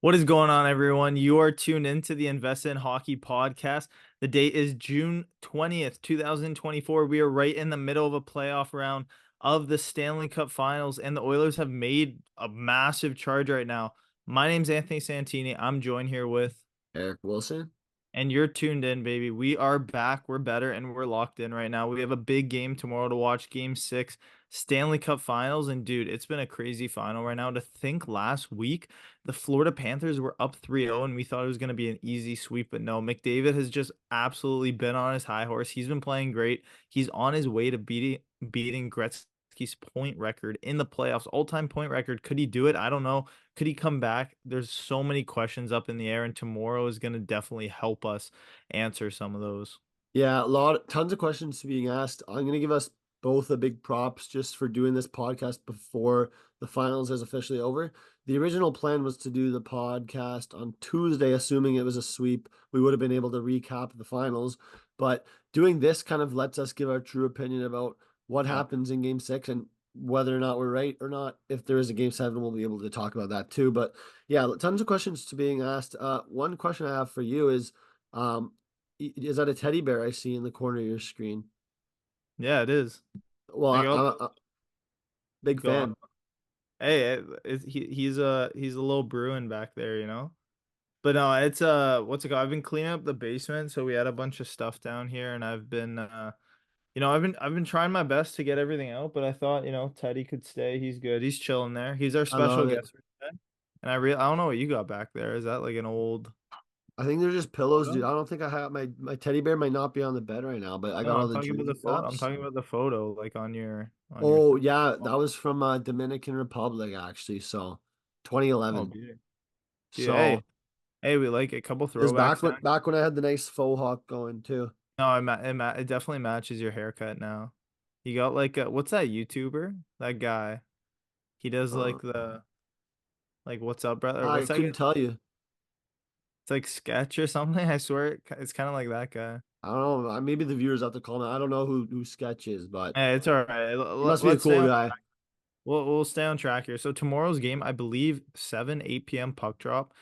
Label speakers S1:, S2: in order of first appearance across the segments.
S1: What is going on, everyone? You are tuned into the Invest in Hockey podcast. The date is June 20th, 2024. We are right in the middle of a playoff round of the Stanley Cup Finals, and the Oilers have made a massive charge right now. My name's Anthony Santini. I'm joined here with
S2: Eric Wilson.
S1: and you're tuned in, baby. We are back. We're better and we're locked in right now. We have a big game tomorrow to watch, game six, Stanley Cup Finals. And dude, it's been a crazy final right now. To think last week, the Florida Panthers were up 3-0 and we thought it was going to be an easy sweep. But no, McDavid has just absolutely been on his high horse. He's been playing great. He's on his way to beating Gretzky's point record in the playoffs, all-time point record. Could he do it? I don't know. Could he come back? There's so many questions up in the air, and tomorrow is going to definitely help us answer some of those.
S2: Yeah, tons of questions being asked. I'm gonna give us both a big props just for doing this podcast before the finals is officially over. The original plan was to do the podcast on Tuesday, assuming it was a sweep. We would have been able to recap the finals, but doing this kind of lets us give our true opinion about what
S1: Yeah.
S2: happens in game six and whether or not we're right or not. If there is a game seven, we'll be able to talk about that too. But yeah, tons of questions to being asked. One question I have for you is, um, is that a teddy bear I see in the corner of your screen?
S1: Yeah, it is.
S2: Well,
S1: I go,
S2: I'm a big
S1: go on.
S2: fan.
S1: Hey, he's a little Bruin back there, you know. But no, it's what's it called? I've been cleaning up the basement, so we had a bunch of stuff down here, and I've been I've been trying my best to get everything out, but I thought, Teddy could stay. He's good. He's chilling there. He's our
S2: I
S1: special
S2: love it.
S1: guest for today. And I don't know what you got back there. Is that like an old
S2: I think they're just pillows, dude.
S1: photo?
S2: I don't think I have my teddy bear might not be on the bed right now, but I
S1: No,
S2: got all
S1: I'm
S2: the
S1: talking about the
S2: jersey
S1: photo. I'm
S2: cups.
S1: talking about the photo, like on your
S2: Oh
S1: thing.
S2: yeah, that
S1: Oh,
S2: was from Dominican Republic actually. So
S1: oh,
S2: 2011.
S1: beauty. Dude, hey,
S2: So
S1: hey, we like a couple
S2: it was
S1: throwbacks now.
S2: back when I had the nice faux hawk going too.
S1: No, it definitely matches your haircut now. You got like what's that YouTuber? That guy. He does
S2: Uh,
S1: like what's up, brother?
S2: I
S1: What's that guy?
S2: couldn't tell you.
S1: It's like sketch or something. I swear it's kind of like that guy.
S2: I don't know. Maybe the viewers have to call me. I don't know who Sketch is, but
S1: Hey, it's all right.
S2: he must be a
S1: Let's stay
S2: cool
S1: on.
S2: guy.
S1: We'll stay on track here. So tomorrow's game, I believe 7, 8 p.m. puck drop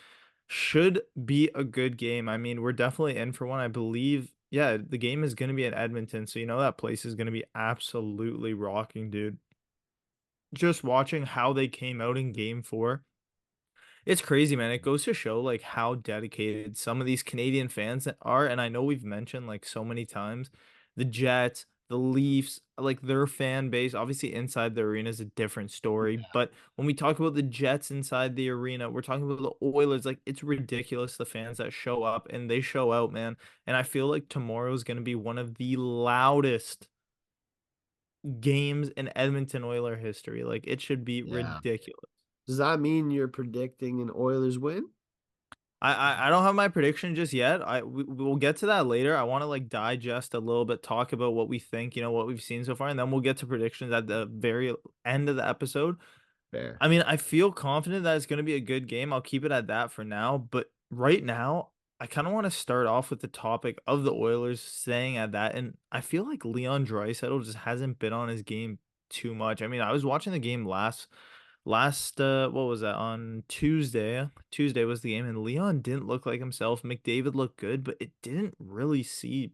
S1: should be a good game. I mean, we're definitely in for one. I believe, yeah, the game is going to be in Edmonton, so you know that place is going to be absolutely rocking, dude. Just watching how they came out in game four. It's crazy, man. It goes to show like how dedicated some of these Canadian fans are. And I know we've mentioned like so many times the Jets, the Leafs, like their fan base, obviously inside the arena is a different story. But when we talk about the Jets inside the arena, we're talking about the Oilers. Like it's ridiculous the fans that show up and they show out, man. And I feel like tomorrow is going to be one of the loudest games in Edmonton Oiler history. Like it should be
S2: Yeah.
S1: ridiculous.
S2: Does that mean you're predicting an Oilers win?
S1: I don't have my prediction just yet. We'll get to that later. I want to like digest a little bit, talk about what we think, what we've seen so far, and then we'll get to predictions at the very end of the episode.
S2: Fair.
S1: I mean, I feel confident that it's going to be a good game. I'll keep it at that for now, but right now, I kind of want to start off with the topic of the Oilers staying at that, and I feel like Leon Draisaitl just hasn't been on his game too much. I mean, I was watching the game last what was that on Tuesday? Tuesday was the game and Leon didn't look like himself. McDavid looked good, but it didn't really see,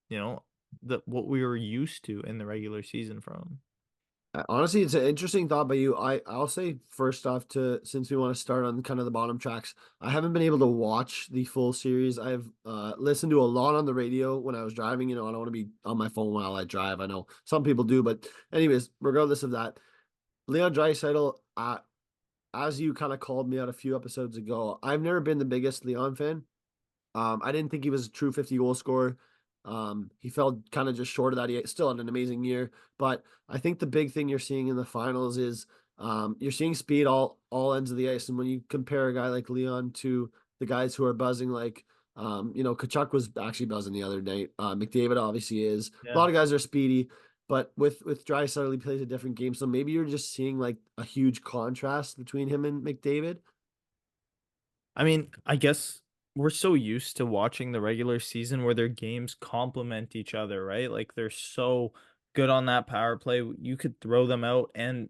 S1: you know, the what we were used to in the regular season from him.
S2: Honestly, it's an interesting thought by you. I'll say first off to since we want to start on kind of the bottom tracks, I haven't been able to watch the full series. I've listened to a lot on the radio when I was driving. I don't want to be on my phone while I drive. I know some people do, but anyways, regardless of that, Leon Draisaitl, as you kind of called me out a few episodes ago, I've never been the biggest Leon fan. I didn't think he was a true 50 goal scorer. He fell kind of just short of that. He still had an amazing year, but I think the big thing you're seeing in the finals is you're seeing speed all ends of the ice. And when you compare a guy like Leon to the guys who are buzzing, like Kachuk was actually buzzing the other night. McDavid obviously is. A
S1: Yeah.
S2: lot of guys are speedy, but with Draisaitl, he plays a different game. So maybe you're just seeing like a huge contrast between him and McDavid.
S1: I mean, I guess we're so used to watching the regular season where their games complement each other, right? Like they're so good on that power play. You could throw them out and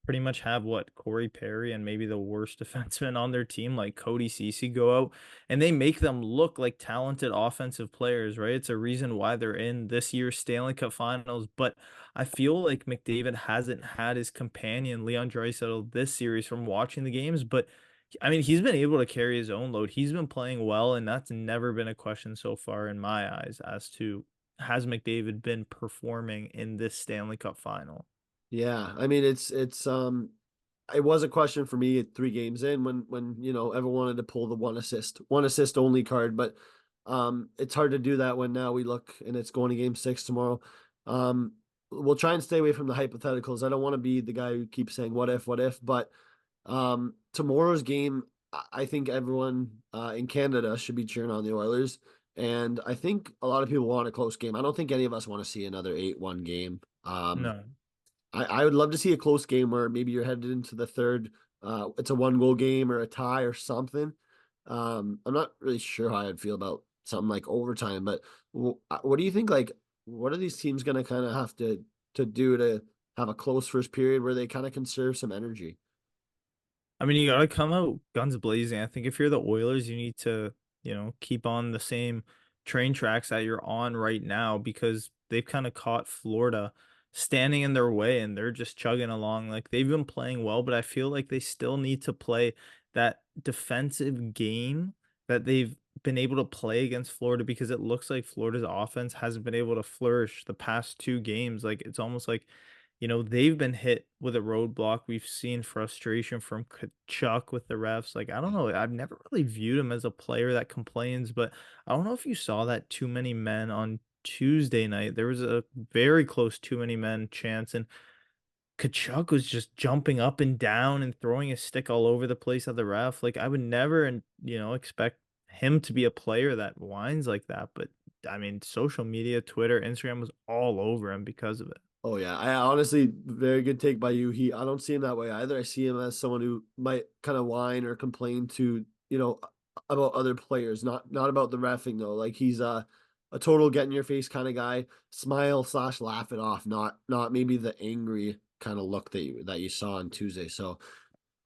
S1: pretty much have what Corey Perry and maybe the worst defenseman on their team, like Cody Ceci, go out and they make them look like talented offensive players, right? It's a reason why they're in this year's Stanley Cup Finals. But I feel like McDavid hasn't had his companion Leon Draisaitl this series from watching the games, but I mean, he's been able to carry his own load. He's been playing well, and that's never been a question so far in my eyes as to has McDavid been performing in this Stanley Cup final.
S2: Yeah, I mean it was a question for me at 3 games in when everyone wanted to pull the one assist only card, but it's hard to do that when now we look and it's going to game 6 tomorrow. Um we'll try and stay away from the hypotheticals. I don't want to be the guy who keeps saying what if, but tomorrow's game, I think everyone in Canada should be cheering on the Oilers. And I think a lot of people want a close game. I don't think any of us want to see another 8-1 game.
S1: No.
S2: I would love to see a close game where maybe you're headed into the third. It's a 1 goal game or a tie or something. I'm not really sure how I'd feel about something like overtime, but what do you think? Like, what are these teams going to kind of have to do to have a close first period where they kind of conserve some energy?
S1: I mean, you gotta come out guns blazing. I think if you're the Oilers, you need to, keep on the same train tracks that you're on right now because they've kind of caught Florida standing in their way and they're just chugging along. Like they've been playing well, but I feel like they still need to play that defensive game that they've been able to play against Florida because it looks like Florida's offense hasn't been able to flourish the past 2 games. Like it's almost like they've been hit with a roadblock. We've seen frustration from Kachuk with the refs. Like, I don't know. I've never really viewed him as a player that complains, but I don't know if you saw that too many men on Tuesday night. There was a very close too many men chance, and Kachuk was just jumping up and down and throwing his stick all over the place at the ref. Like, I would never, and expect him to be a player that whines like that. But I mean, social media, Twitter, Instagram was all over him because of it.
S2: Oh yeah, I honestly very good take by you. I don't see him that way either. I see him as someone who might kind of whine or complain to, about other players, not about the reffing though. Like he's a total get in your face kind of guy, smile slash laugh it off, not maybe the angry kind of look that you saw on Tuesday. So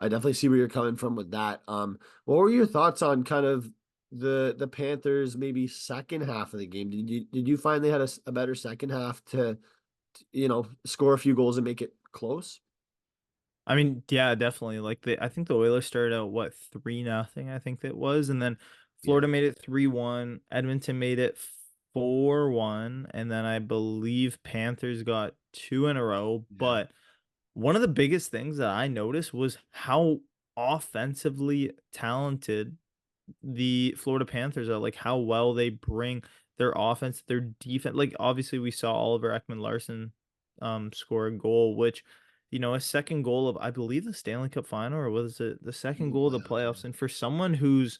S2: I definitely see where you're coming from with that. What were your thoughts on kind of the Panthers maybe second half of the game? Did you find they had a better second half to score a few goals and make it close?
S1: I mean, yeah, definitely. Like I think the Oilers started out what 3-0, I think that was, and then
S2: Yeah.
S1: Florida made it 3-1. Edmonton made it 4-1, and then I believe Panthers got two in a row.
S2: Yeah.
S1: But one of the biggest things that I noticed was how offensively talented the Florida Panthers are, like how well they bring their offense, their defense. Like obviously we saw Oliver Ekman-Larsson score a goal, which a second goal of I believe the Stanley Cup final, or was it the second
S2: In the
S1: goal of the
S2: playoffs,
S1: playoffs?
S2: yeah.
S1: And for someone whose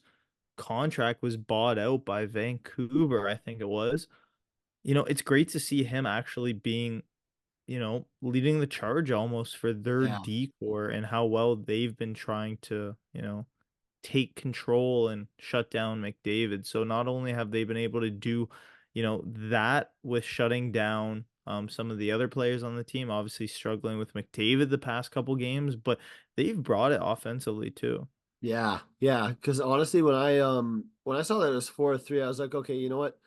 S1: contract was bought out by Vancouver, I think it was, it's great to see him actually being, leading the charge almost for their
S2: Yeah.
S1: decor and how well they've been trying to, take control and shut down McDavid. So not only have they been able to do, that with shutting down some of the other players on the team, obviously struggling with McDavid the past couple games, but they've brought it offensively too.
S2: Yeah. Yeah. Because honestly, when I saw that it was 4-3, I was like, okay, you know what?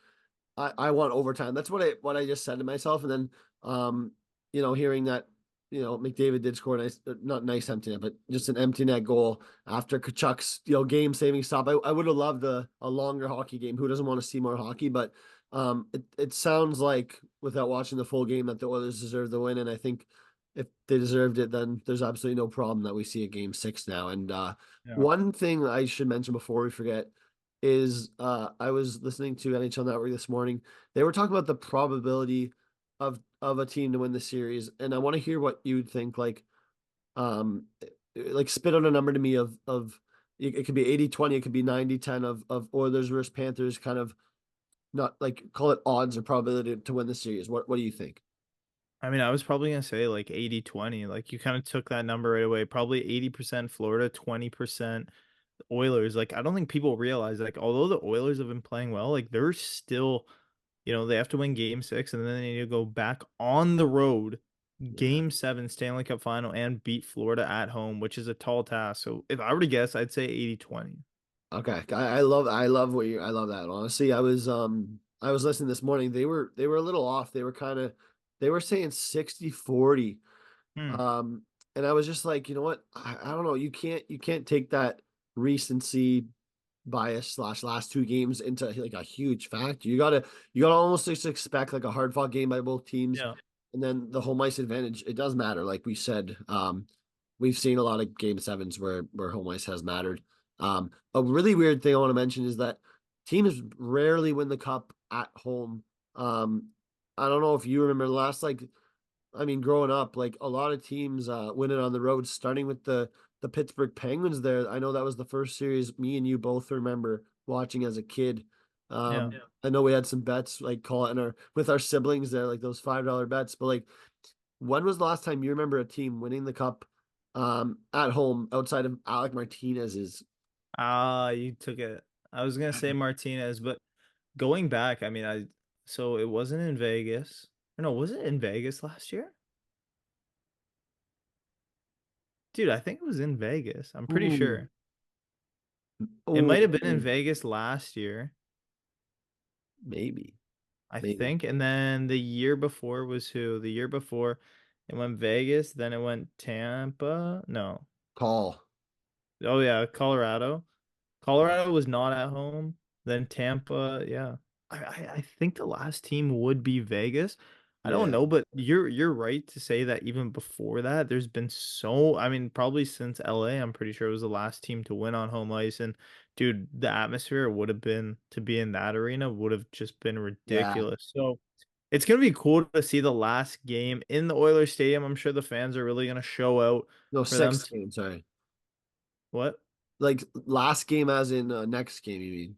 S2: I want overtime. That's what I just said to myself. And then hearing that, McDavid did score a nice, not nice empty net, but just an empty net goal after Kachuk's, game saving stop. I would have loved a longer hockey game. Who doesn't want to see more hockey? But it sounds like without watching the full game that the Oilers deserve the win. And I think if they deserved it, then there's absolutely no problem that we see a game 6 now. And
S1: Yeah.
S2: one thing I should mention before we forget is I was listening to NHL Network this morning. They were talking about the probability of a team to win the series, and I want to hear what you'd think. Like spit out a number to me of it could be 80-20, it could be 90-10 of Oilers versus Panthers, kind of not like call it odds or probability to win the series. What do you think?
S1: I mean, I was probably gonna say like 80-20. Like you kind of took that number right away. Probably 80% Florida, 20% Oilers. Like I don't think people realize like although the Oilers have been playing well, like they're still, they have to win game 6 and then they need to go back on the road
S2: Yeah.
S1: Game 7 Stanley Cup Final and beat Florida at home, which is a tall task. So if I were to guess, I'd say 80-20.
S2: Okay. I love that. Honestly, I was listening this morning. They were a little off. They were saying 60-40.
S1: Hmm.
S2: Um, and I was just like, you know what? I don't know. You can't take that recency bias slash last two games into like a huge factor. You gotta almost just expect like a hard fought game by both teams,
S1: Yeah.
S2: and then the home ice advantage. It does matter, like we said. We've seen a lot of game sevens where home ice has mattered. A really weird thing I want to mention is that teams rarely win the cup at home. I don't know if you remember the last like I mean, growing up, like a lot of teams win it on the road, starting with the Pittsburgh Penguins there. I know that was the first series me and you both remember watching as a kid.
S1: Yeah.
S2: I know we had some bets like call it in our with our siblings there, like those $5 bets. But like, when was the last time you remember a team winning the cup at home outside of Alec Martinez's?
S1: Ah, you took it. I was gonna say Martinez, but going back, I mean, so it wasn't in Vegas. Or no, was it in Vegas last year? Dude, I think it was in Vegas. I'm pretty
S2: Ooh,
S1: sure. It might have been in
S2: ooh,
S1: Vegas last year,
S2: maybe,
S1: I
S2: maybe.
S1: think. And then the year before was who? The year before it went Vegas, then it went Tampa. No.
S2: Call.
S1: Oh yeah, Colorado. Colorado was not at home. Then Tampa, yeah. I think the last team would be Vegas. I don't
S2: Yeah.
S1: know, but you're right to say that even before that, there's been so I mean, probably since LA, I'm pretty sure it was the last team to win on home ice. And dude, the atmosphere would have been to be in that arena would have just been
S2: Yeah.
S1: ridiculous. So it's gonna be cool to see the last game in the Oilers Stadium. I'm sure the fans are really gonna show out
S2: No,
S1: for them
S2: sixth
S1: to
S2: game, sorry.
S1: what?
S2: Like last game as in next game, you mean?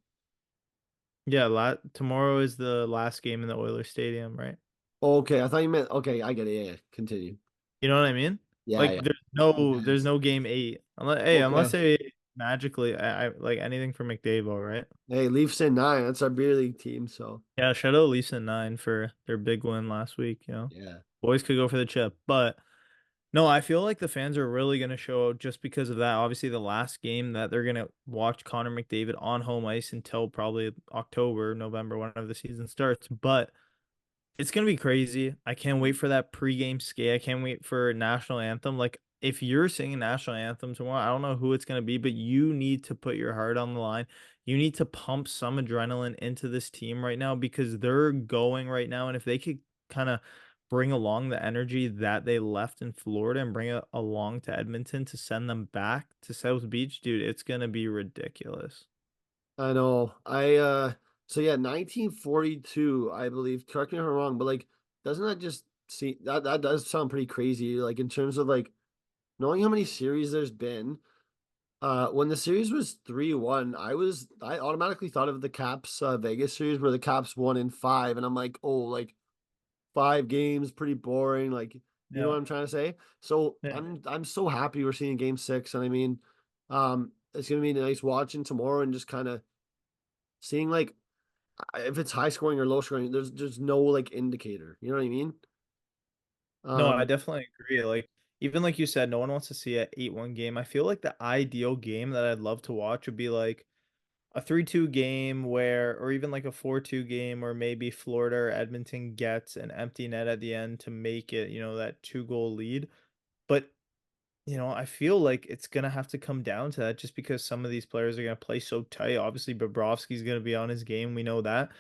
S1: Yeah, tomorrow is the last game in the Oilers Stadium, right?
S2: Okay, I thought you meant okay, I get it. Yeah, yeah. Continue.
S1: You know what I mean?
S2: Yeah,
S1: Like
S2: yeah.
S1: there's no game 8. Unless
S2: Okay.
S1: they magically I like anything for McDavid, right?
S2: Hey, Leafs in nine. That's our beer league team. So
S1: Yeah, shout out Leafs in 9 for their big win last week, you know.
S2: yeah.
S1: Boys could go for the chip, but no, I feel like the fans are really going to show out just because of that. Obviously, the last game that they're going to watch Connor McDavid on home ice until probably October, November, whenever the season starts. But it's gonna be crazy. I can't wait for that pregame skate. I can't wait for national anthem. Like if you're singing national anthem tomorrow, I don't know who it's gonna be, but you need to put your heart on the line. You need to pump some adrenaline into this team right now because they're going right now. And if they could kind of bring along the energy that they left in Florida and bring it along to Edmonton to send them back to South Beach, dude, it's gonna be ridiculous.
S2: I know. I so yeah, 1942, I believe. Correct me if I'm wrong, but like doesn't that just see that does sound pretty crazy, like in terms of like knowing how many series there's been. When the series was 3-1, I automatically thought of the Caps Vegas series where the Caps won in five, and I'm like, oh, like 5 games, pretty boring. Like, you know
S1: Yeah.
S2: what I'm trying to say? So
S1: Yeah.
S2: I'm so happy we're seeing game six. And I mean, it's gonna be nice watching tomorrow and just kind of seeing like if it's high scoring or low scoring, there's no like indicator. You know what I mean?
S1: No, I
S2: Um,
S1: definitely agree. Like even like you said, no one wants to see a 8-1 game. I feel like the ideal game that I'd love to watch would be like a 3-2 game where or even like a 4-2 game where maybe Florida or Edmonton gets an empty net at the end to make it, that 2-goal lead. But, I feel like it's gonna have to come down to that just because some of these players are gonna play so tight. Obviously, Bobrovsky's gonna be on his game. We know that.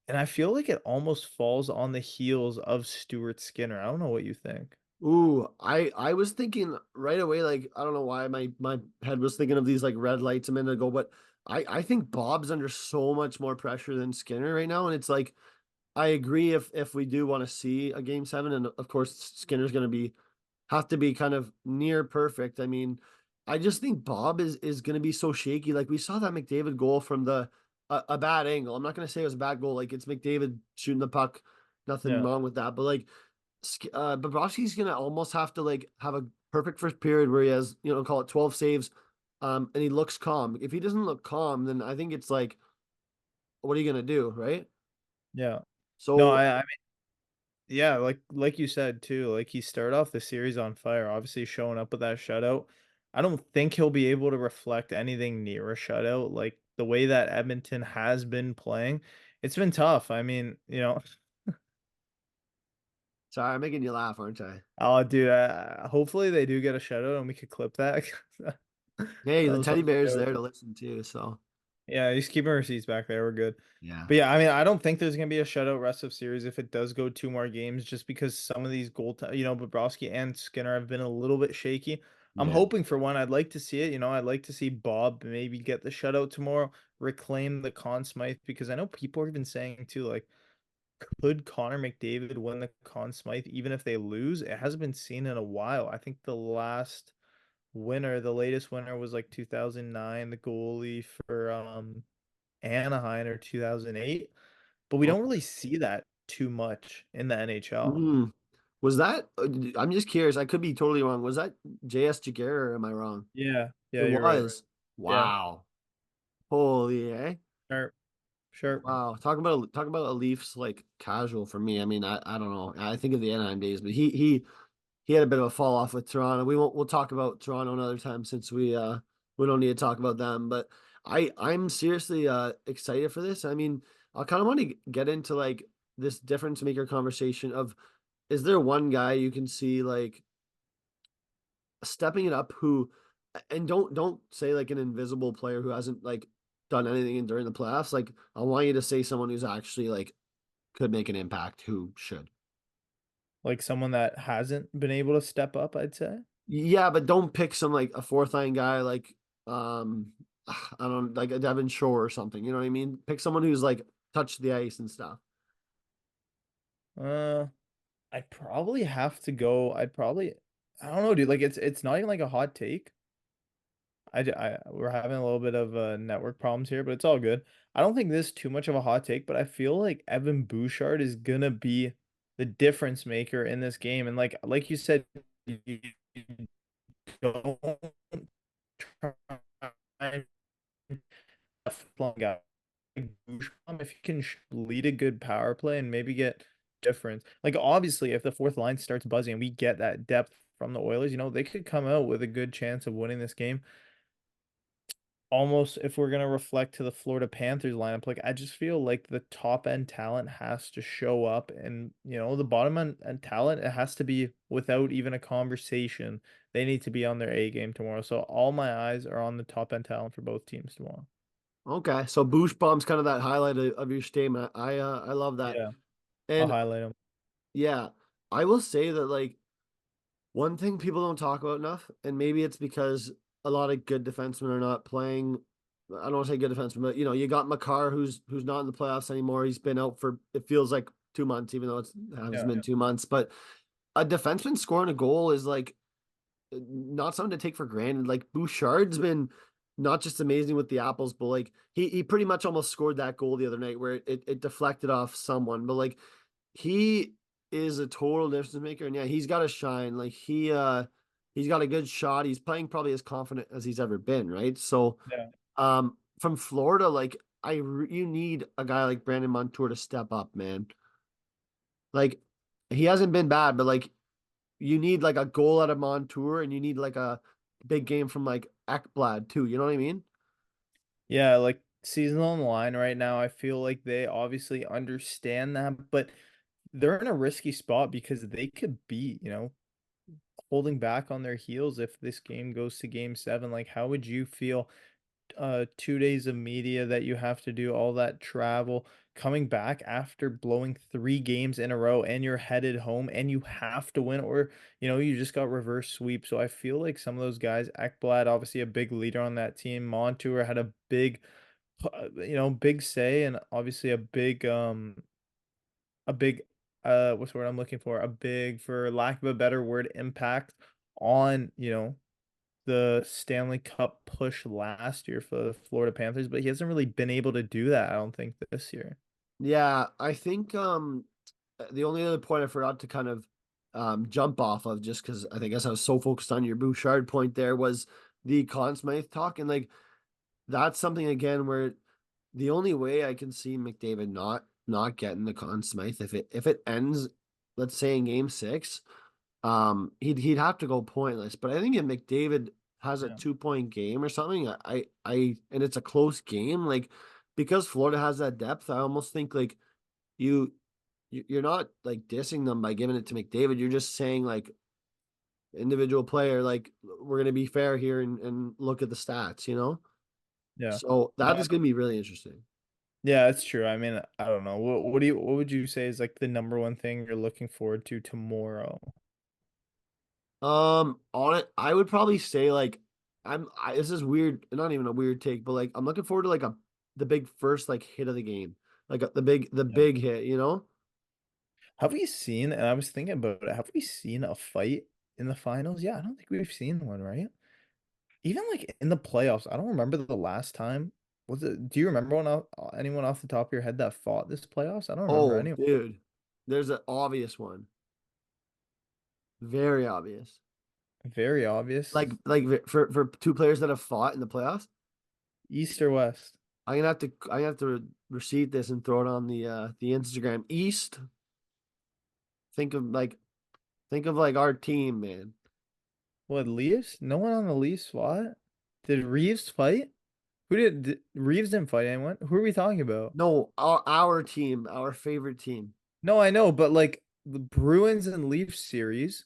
S1: And I feel like it almost falls on the heels of Stuart Skinner. I don't know what you think.
S2: ooh, I was thinking right away, like I don't know why my head was thinking of these like red lights a minute ago, but I think Bob's under so much more pressure than Skinner right now, and it's like I agree if we do want to see a game seven, and of course Skinner's going to be have to be kind of near perfect. I mean, I just think Bob is going to be so shaky. Like we saw that McDavid goal from the a bad angle. I'm not going to say it was a bad goal. Like it's McDavid shooting the puck, nothing
S1: Yeah.
S2: wrong with that. But like, Bobrovsky's going to almost have to like have a perfect first period where he has call it 12 saves, and he looks calm. If he doesn't look calm, then I think it's like, what are you going to do, right?
S1: Yeah. No,
S2: So
S1: Yeah, like you said too, like he started off the series on fire, obviously showing up with that shutout. I don't think he'll be able to reflect anything near a shutout. Like the way that Edmonton has been playing, it's been tough. I mean,
S2: Sorry, I'm making you laugh, aren't I?
S1: oh dude, hopefully they do get a shutout and we could clip that.
S2: Hey,
S1: That
S2: the
S1: was
S2: teddy
S1: such a
S2: bear's
S1: joke.
S2: there to listen to, so
S1: Yeah, he's keeping receipts back there. We're good.
S2: yeah.
S1: But yeah, I mean, I don't think there's gonna be a shutout rest of series if it does go two more games, just because some of these Bobrovsky and Skinner have been a little bit shaky. I'm
S2: Yeah.
S1: hoping for one. I'd like to see it. I'd like to see Bob maybe get the shutout tomorrow, reclaim the Conn Smythe, because I know people are even saying too, like, could Connor McDavid win the Conn Smythe even if they lose? It hasn't been seen in a while. I think the latest winner was like 2009, the goalie for Anaheim or 2008, but we
S2: Oh,
S1: don't really see that too much in the NHL.
S2: mm. Was that? I'm just curious. I could be totally wrong. Was that J.S. Jaguar, or am I wrong?
S1: Yeah,
S2: It
S1: yeah, you're right.
S2: was.
S1: Yeah,
S2: Wow. Holy, eh?
S1: sharp, sharp.
S2: Wow. Talk about a Leafs like casual for me. I mean, I don't know. I think of the Anaheim days, but he had a bit of a fall off with Toronto. We'll talk about Toronto another time since we don't need to talk about them. But I'm seriously excited for this. I mean, I kind of want to get into like this difference maker conversation of, is there one guy you can see like stepping it up who, and don't say like an invisible player who hasn't like done anything during the playoffs. Like I want you to say someone who's actually like could make an impact who should.
S1: Like someone that hasn't been able to step up, I'd say.
S2: Yeah, but don't pick some like a fourth line guy like I don't like a Devin Shore or something. You know what I mean? Pick someone who's like touched the ice and stuff.
S1: Uh, I probably have to go. I don't know, dude. Like it's not even like a hot take. We're having a little bit of network problems here, but it's all good. I don't think this is too much of a hot take, but I feel like Evan Bouchard is gonna be the difference maker in this game. And like you said, you don't try a flung guy. If you can lead a good power play and maybe get difference. Like obviously, if the fourth line starts buzzing and we get that depth from the Oilers, they could come out with a good chance of winning this game. Almost if we're gonna reflect to the Florida Panthers lineup, like I just feel like the top end talent has to show up, and the bottom end talent, it has to be without even a conversation. They need to be on their A game tomorrow. So all my eyes are on the top end talent for both teams tomorrow.
S2: Okay, so Boosh Bomb's kind of that highlight of your statement. I love that.
S1: Yeah, I'll
S2: And
S1: highlight them.
S2: yeah, I will say that like one thing people don't talk about enough, and maybe it's because a lot of good defensemen are not playing. I don't want to say good defensemen, but you got Makar who's not in the playoffs anymore. He's been out for it feels like 2 months, even though it hasn't
S1: Yeah.
S2: been 2 months. But a defenseman scoring a goal is like not something to take for granted. Like Bouchard's been not just amazing with the apples, but like he pretty much almost scored that goal the other night where it deflected off someone. But like he is a total difference maker, and yeah, he's got to shine. Like he's got a good shot. He's playing probably as confident as he's ever been, right? So
S1: Yeah.
S2: from Florida, like you need a guy like Brandon Montour to step up, man. Like he hasn't been bad, but like you need like a goal out of Montour, and you need like a big game from like Ekblad too. You know what I mean?
S1: Yeah, like season on the line right now, I feel like they obviously understand that, but they're in a risky spot because they could be, holding back on their heels if this game goes to game seven. Like, how would you feel 2 days of media that you have to do all that travel, coming back after blowing 3 games in a row and you're headed home and you have to win, or you just got reverse sweep. So I feel like some of those guys, Ekblad, obviously a big leader on that team, Montour had a big say, and obviously a big what's the word I'm looking for, a big, for lack of a better word, impact on the Stanley Cup push last year for the Florida Panthers, but he hasn't really been able to do that, I don't think, this year.
S2: Yeah, I think the only other point I forgot to kind of jump off of, just because I think, I guess I was so focused on your Bouchard point there, was the Conn Smythe talk. And like that's something again where the only way I can see McDavid not getting the Conn Smythe, if it ends let's say in game 6, he'd have to go pointless. But I think if McDavid has a
S1: Yeah.
S2: 2 point game or something, and it's a close game, like because Florida has that depth, I almost think like you you're not like dissing them by giving it to McDavid. You're just saying like individual player, like we're gonna be fair here and look at the stats, you know?
S1: Yeah.
S2: So
S1: No,
S2: that is gonna be really interesting.
S1: yeah, it's true. I mean, I don't know. What would you say is like the number one thing you're looking forward to tomorrow?
S2: On it, I would probably say like this is weird, not even a weird take, but like I'm looking forward to like a the big first like hit of the game, like the
S1: Yeah.
S2: big hit, you know?
S1: Have we seen, and I was thinking about it, have we seen a fight in the finals? Yeah, I don't think we've seen one, right? Even like in the playoffs, I don't remember the last time. Was it, do you remember anyone off the top of your head that fought this playoffs? I don't remember
S2: Oh,
S1: anyone.
S2: dude, there's an obvious one, very obvious.
S1: Very obvious.
S2: For two players that have fought in the playoffs,
S1: East or West?
S2: I'm gonna have to receipt this and throw it on the Instagram. East, think of like our team, man.
S1: What, Leafs? No one on the Leafs fought? Did Reeves fight? Reeves didn't fight anyone? Who are we talking about?
S2: No, our team, our favorite team.
S1: No, I know, but like the Bruins and Leafs series,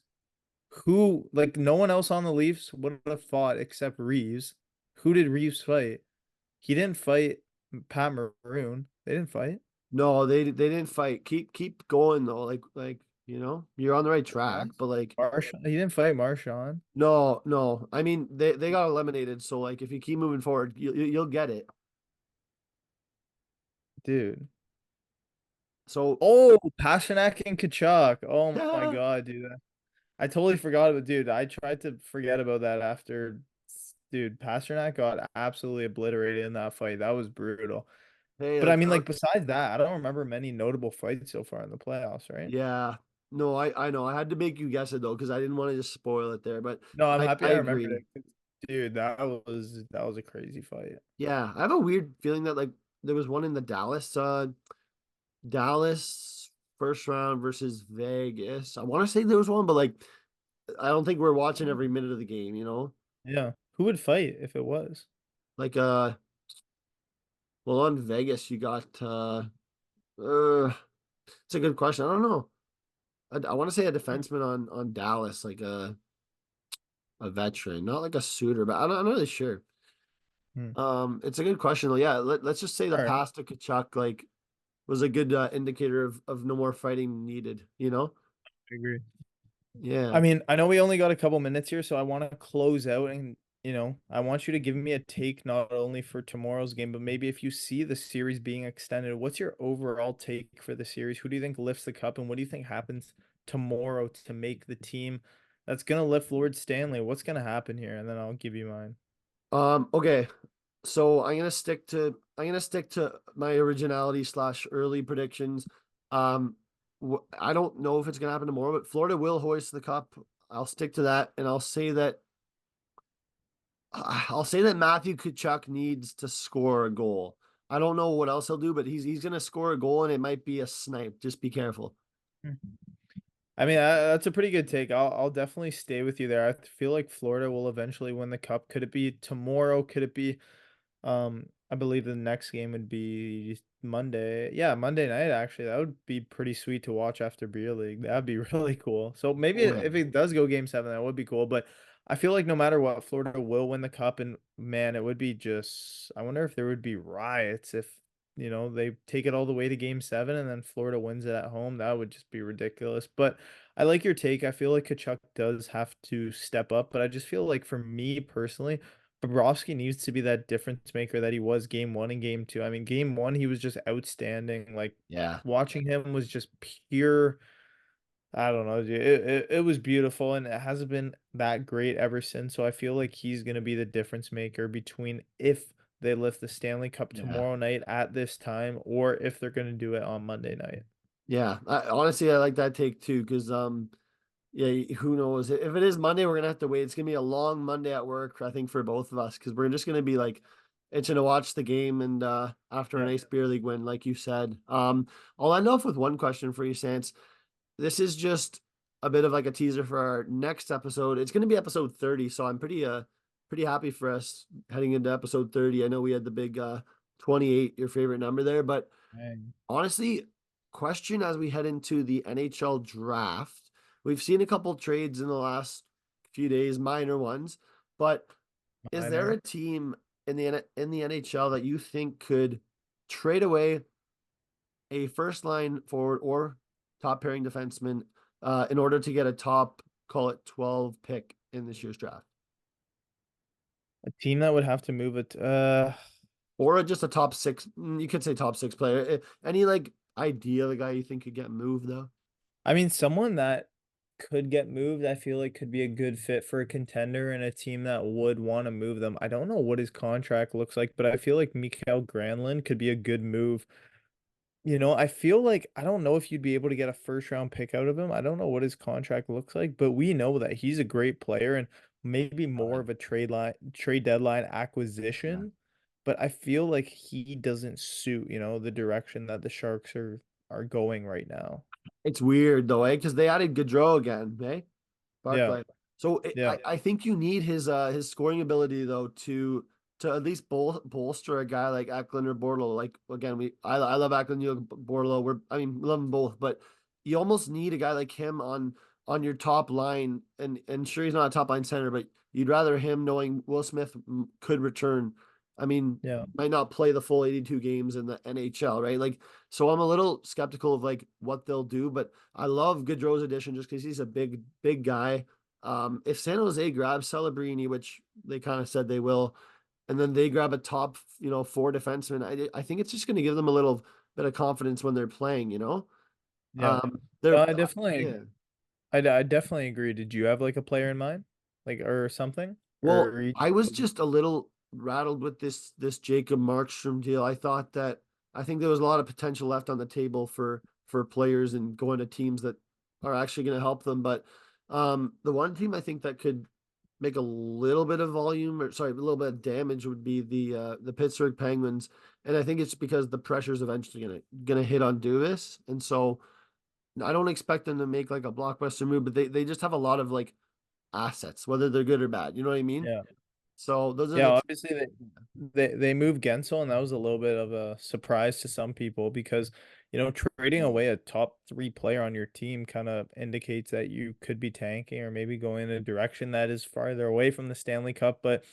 S1: who like no one else on the Leafs would have fought except Reeves. Who did Reeves fight? He didn't fight Pat Maroon. They didn't fight.
S2: No, they didn't fight. Keep going though. You know, you're on the right track.
S1: Yes.
S2: But like,
S1: He didn't fight Marshawn.
S2: no. I mean, they got eliminated. So like, if you keep moving forward, you'll get it.
S1: Dude.
S2: So
S1: Oh, Pasternak and Kachuk. Oh my
S2: yeah.
S1: God, dude. I totally forgot about, dude. I tried to forget about that after, dude, Pasternak got absolutely obliterated in that fight. That was brutal.
S2: Hey,
S1: But I
S2: like,
S1: mean, like, besides that, I don't remember many notable fights so far in the playoffs, right?
S2: yeah. No, I know. I had to make you guess it though because I didn't want to just spoil it there. But
S1: No, I'm
S2: I
S1: happy I remembered
S2: agree.
S1: it. Dude, that was a crazy fight.
S2: Yeah, I have a weird feeling that like there was one in the Dallas first round versus Vegas. I want to say there was one, but like I don't think we're watching every minute of the game, you know?
S1: Yeah. Who would fight if it was?
S2: Like well on Vegas you got uh it's a good question. I don't know. I want to say a defenseman on Dallas, like a veteran, not like a suitor, but I'm not really sure.
S1: Hmm.
S2: It's a good question though. Yeah, let's just say the
S1: All right.
S2: pass to Kachuk like was a good indicator of no more fighting needed, you know?
S1: I agree. I
S2: Yeah.
S1: mean, I know we only got a couple minutes here, so I want to close out and, I want you to give me a take not only for tomorrow's game, but maybe if you see the series being extended, what's your overall take for the series? Who do you think lifts the cup, and what do you think happens tomorrow to make the team that's going to lift Lord Stanley? What's going to happen here? And then I'll give you mine.
S2: Okay. So I'm gonna stick to my originality slash early predictions. Um, I don't know if it's gonna happen tomorrow, but Florida will hoist the cup. I'll stick to that, and I'll say that Matthew Tkachuk needs to score a goal. I don't know what else he'll do, but he's gonna score a goal, and it might be a snipe. Just be careful.
S1: I mean, that's a pretty good take. I'll definitely stay with you there. I feel like Florida will eventually win the cup. Could it be tomorrow? Could it be I believe the next game would be Monday. Yeah, Monday night actually. That would be pretty sweet to watch after beer league. That'd be really cool. So maybe
S2: Oh yeah,
S1: if it does go game 7, that would be cool. But I feel like no matter what, Florida will win the cup, and man, it would be just, I wonder if there would be riots if, they take it all the way to game 7 and then Florida wins it at home. That would just be ridiculous. But I like your take. I feel like Kachuk does have to step up, but I just feel like for me personally, Bobrovsky needs to be that difference maker that he was game 1 and game 2. I mean, game 1 he was just outstanding. Like
S2: yeah,
S1: watching him was just pure. I don't know, dude. It was beautiful, and it hasn't been that great ever since. So I feel like he's gonna be the difference maker between if they lift the Stanley Cup
S2: yeah,
S1: tomorrow night at this time, or if they're gonna do it on Monday night.
S2: yeah. Honestly, I like that take too, because yeah, who knows? If it is Monday, we're gonna have to wait. It's gonna be a long Monday at work, I think, for both of us, because we're just gonna be like itching to watch the game and after a
S1: Yeah.
S2: nice beer league win, like you said. I'll end off with one question for you, Sans. this is just a bit of like a teaser for our next episode. It's going to be episode 30, so I'm pretty happy for us heading into episode 30. I know we had the big 28, your favorite number there, but
S1: Dang.
S2: honestly, question as we head into the NHL draft. We've seen a couple trades in the last few days, minor ones, but is there
S1: Minor.
S2: a team in the NHL that you think could trade away a first line forward or top pairing defenseman in order to get a top, call it 12 pick in this year's draft?
S1: A team that would have to move it.
S2: Or just a top six, you could say top six player. Any like idea the guy you think could get moved though?
S1: I mean, someone that could get moved, I feel like could be a good fit for a contender and a team that would want to move them. I don't know what his contract looks like, but I feel like Mikael Granlund could be a good move. I feel like I don't know if you'd be able to get a first round pick out of him. I don't know what his contract looks like, but we know that he's a great player and maybe more
S2: Uh,
S1: of a trade deadline
S2: yeah.
S1: acquisition. But I feel like he doesn't suit, the direction that the Sharks are going right now.
S2: It's weird though, eh? Because they added Gaudreau again, eh?
S1: Yeah.
S2: Barclay. So
S1: Yeah.
S2: I think you need his scoring ability though to at least bolster a guy like Eklund or Bortolo. Like again, I love Eklund, you love Bortolo. We love them both, but you almost need a guy like him on your top line. And sure, he's not a top line center, but you'd rather him knowing Will Smith could return. I mean,
S1: Yeah.
S2: might not play the full 82 games in the NHL, right? Like, so I'm a little skeptical of like what they'll do, but I love Gaudreau's addition just because he's a big guy. If San Jose grabs Celebrini, which they kind of said they will, and then they grab a top, four defenseman, I think it's just going to give them a little bit of confidence when they're playing.
S1: Yeah. No,
S2: They're
S1: I definitely
S2: yeah.
S1: I definitely agree. Did you have like a player in mind? Like or something? Or
S2: Well,
S1: are you
S2: I was just a little rattled with this Jacob Markstrom deal. I think there was a lot of potential left on the table for players and going to teams that are actually going to help them. But the one team I think that could make a little bit of volume or sorry, a little bit of damage would be the Pittsburgh Penguins. And I think it's because the pressure's eventually gonna hit on Dubas. And so I don't expect them to make like a blockbuster move, but they just have a lot of like assets, whether they're good or bad. You know what I mean?
S1: Yeah.
S2: So those are
S1: Yeah,
S2: the
S1: obviously they moved Gensel, and that was a little bit of a surprise to some people because trading away a top three player on your team kind of indicates that you could be tanking or maybe going in a direction that is farther away from the Stanley Cup. But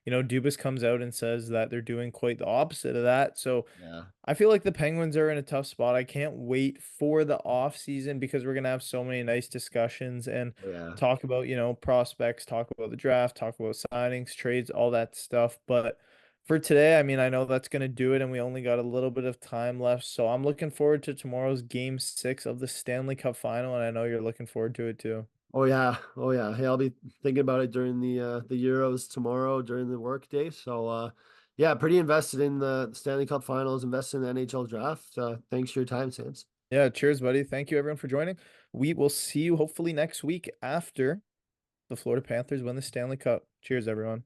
S1: Dubas comes out and says that they're doing quite the opposite of that. So
S2: yeah.
S1: I feel like the Penguins are in a tough spot. I can't wait for the off season because we're gonna have so many nice discussions and
S2: Yeah.
S1: talk about, prospects, talk about the draft, talk about signings, trades, all that stuff. But for today, I mean, I know that's gonna do it, and we only got a little bit of time left. So I'm looking forward to tomorrow's game 6 of the Stanley Cup final, and I know you're looking forward to it too.
S2: Oh yeah. Oh yeah. Hey, I'll be thinking about it during the Euros tomorrow during the work day. So yeah, pretty invested in the Stanley Cup Finals, invested in the NHL draft. Thanks for your time, Sans.
S1: Yeah, cheers, buddy. Thank you everyone for joining. We will see you hopefully next week after the Florida Panthers win the Stanley Cup. Cheers, everyone.